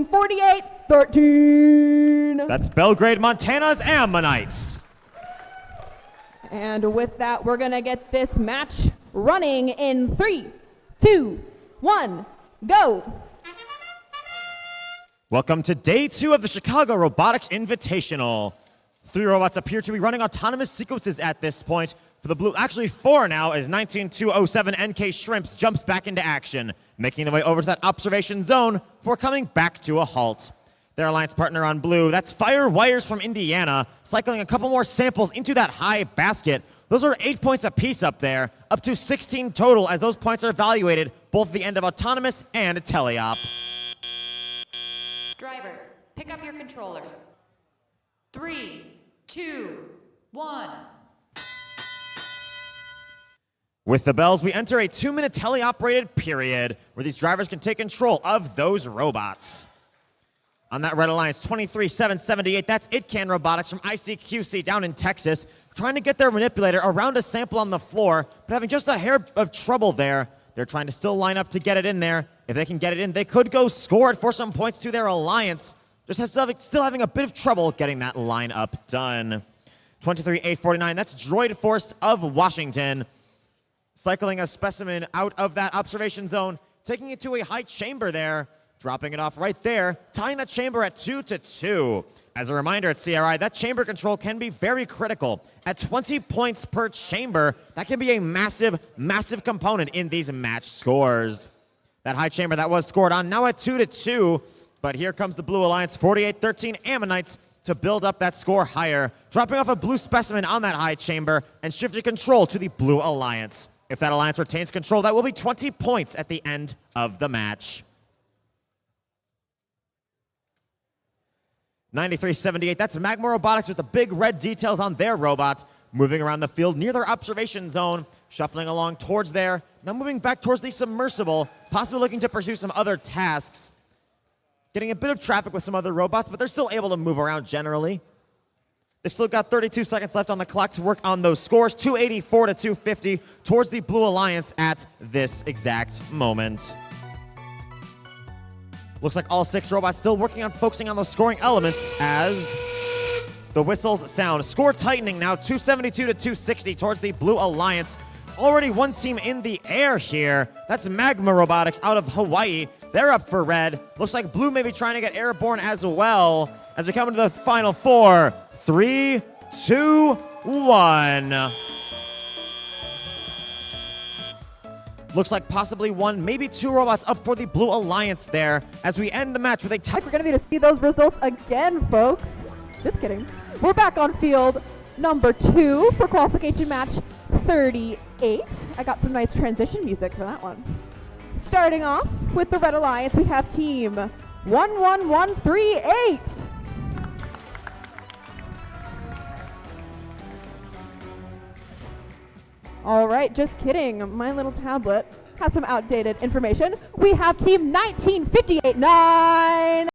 48-13. That's Belgrade, Montana's Ammonites. And with that, we're going to get this match running in 3, 2, 1, go. Welcome to day 2 of the Chicago Robotics Invitational. 3 robots appear to be running autonomous sequences at this point. For the blue, actually 4 now, as 19207 NK Shrimps jumps back into action, making their way over to that observation zone before coming back to a halt. Their alliance partner on blue, that's Fire Wires from Indiana, cycling a couple more samples into that high basket. Those are 8 points apiece up there, up to 16 total as those points are evaluated both at the end of autonomous and teleop. Drivers, pick up your controllers. 3, 2, 1. With the bells, we enter a 2-minute teleoperated period where these drivers can take control of those robots. On that red alliance, 23778, that's ItCan Robotics from ICQC down in Texas, trying to get their manipulator around a sample on the floor, but having just a hair of trouble there. They're trying to still line up to get it in there. If they can get it in, they could go score it for some points to their alliance. Just still having a bit of trouble getting that line up done. 23849, that's Droid Force of Washington, cycling a specimen out of that observation zone, taking it to a high chamber there, dropping it off right there, tying that chamber at 2-2. As a reminder at CRI, that chamber control can be very critical. At 20 points per chamber, that can be a massive, massive component in these match scores. That high chamber that was scored on, now at 2-2, but here comes the Blue Alliance, 48-13 Ammonites, to build up that score higher, dropping off a blue specimen on that high chamber and shifting control to the Blue Alliance. If that alliance retains control, that will be 20 points at the end of the match. 9378, that's Magma Robotics with the big red details on their robot, moving around the field near their observation zone, shuffling along towards there, now moving back towards the submersible, possibly looking to pursue some other tasks. Getting a bit of traffic with some other robots, but they're still able to move around generally. They've still got 32 seconds left on the clock to work on those scores, 284-250 towards the Blue Alliance at this exact moment. Looks like all 6 robots still working on focusing on those scoring elements as the whistles sound. Score tightening now, 272-260 towards the Blue Alliance. Already one team in the air here. That's Magma Robotics out of Hawaii. They're up for red. Looks like blue may be trying to get airborne as well as we come into the final 4. 3, 2, 1. Looks like possibly 1, maybe 2 robots up for the Blue Alliance there as we end the match with a tie. We're going to be able to see those results again, folks. Just kidding. We're back on field number 2 for qualification match 38. I got some nice transition music for that one. Starting off with the Red Alliance, we have team 11138. All right, just kidding. My little tablet has some outdated information. We have team 1958-9.